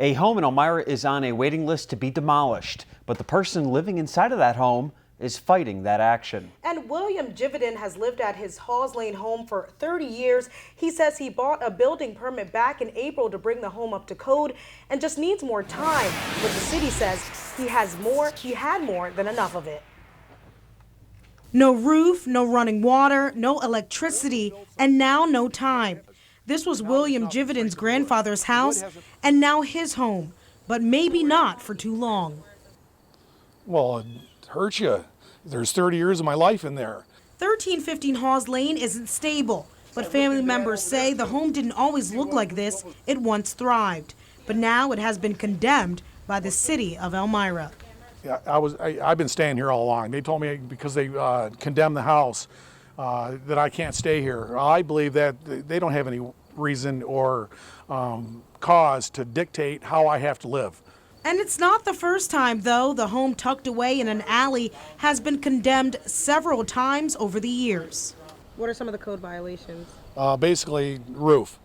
A home in Elmira is on a waiting list to be demolished, but the person living inside of that home is fighting that action. And William Jividan has lived at his Halls Lane home for 30 years. He says he bought a building permit back in April to bring the home up to code and just needs more time. But the city says he had more than enough of it. No roof, no running water, no electricity, and now no time. This was William Jividan's grandfather's house and now his home, but maybe not for too long. Well, it hurts you. There's 30 years of my life in there. 1315 Halls Lane isn't stable, but family members say the home didn't always look like this. It once thrived, but now it has been condemned by the city of Elmira. Yeah, I've been staying here all along. They told me because they condemned the house that I can't stay here. I believe that they don't have any reason or cause to dictate how I have to live. And it's not the first time, though. The home tucked away in an alley has been condemned several times over the years. What are some of the code violations? Basically, roof,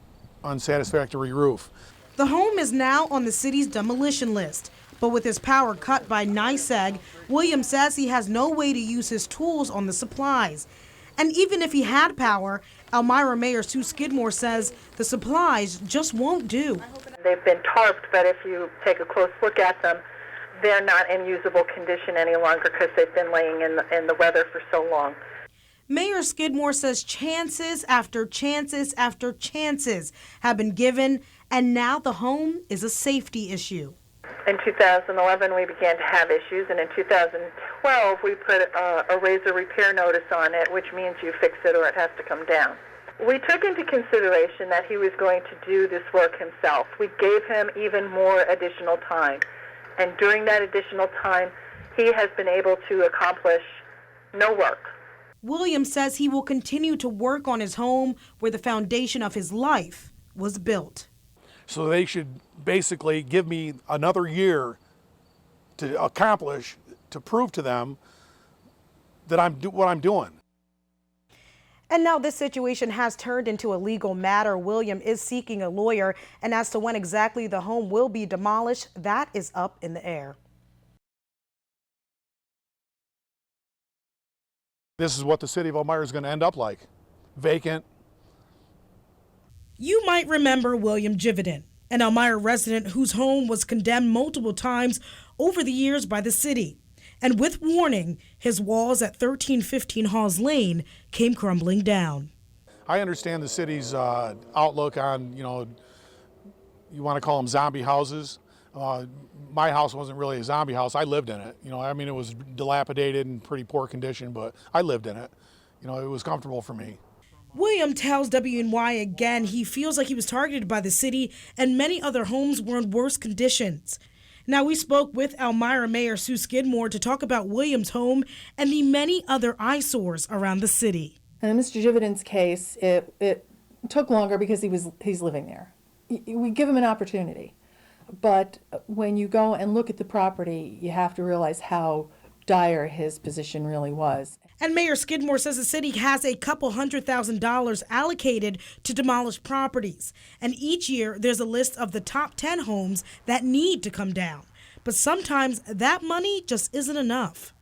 unsatisfactory roof. The home is now on the city's demolition list, but with his power cut by NYSEG, William says he has no way to use his tools on the supplies. And even if he had power, Elmira Mayor Sue Skidmore says the supplies just won't do. They've been tarped, but if you take a close look at them, they're not in usable condition any longer because they've been laying in the weather for so long. Mayor Skidmore says chances after chances after chances have been given, and now the home is a safety issue. In 2011, we began to have issues, and in 2012, we put a razor repair notice on it, which means you fix it or it has to come down. We took into consideration that he was going to do this work himself. We gave him even more additional time, and during that additional time, he has been able to accomplish no work. William says he will continue to work on his home where the foundation of his life was built. So they should basically give me another year to accomplish, to prove to them that what I'm doing. And now this situation has turned into a legal matter. William is seeking a lawyer, and as to when exactly the home will be demolished, that is up in the air. This is what the city of Elmira is going to end up like, vacant. You might remember William Jividan, an Elmira resident whose home was condemned multiple times over the years by the city. And with warning, his walls at 1315 Halls Lane came crumbling down. I understand the city's outlook on, you want to call them zombie houses. My house wasn't really a zombie house. I lived in it. It was dilapidated and pretty poor condition, but I lived in it. It was comfortable for me. William tells WENY again he feels like he was targeted by the city and many other homes were in worse conditions. Now, we spoke with Elmira Mayor Sue Skidmore to talk about William's home and the many other eyesores around the city. In Mr. Jividan's case, it took longer because he's living there. We give him an opportunity. But when you go and look at the property, you have to realize how dire his position really was. And Mayor Skidmore says the city has a couple $100,000 allocated to demolish properties. And each year there's a list of the top 10 homes that need to come down. But sometimes that money just isn't enough.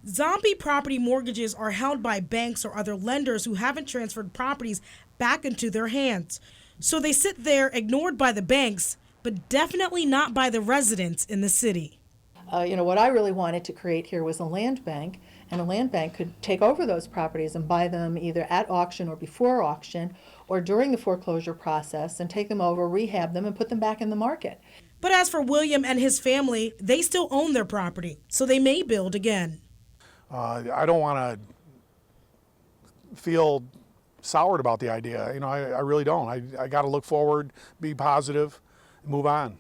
Zombie property mortgages are held by banks or other lenders who haven't transferred properties back into their hands. So they sit there ignored by the banks, but definitely not by the residents in the city. What I really wanted to create here was a land bank, and a land bank could take over those properties and buy them either at auction or before auction or during the foreclosure process and take them over, rehab them, and put them back in the market. But as for William and his family, they still own their property, so they may build again. I don't want to feel soured about the idea. I really don't. I got to look forward, be positive, move on.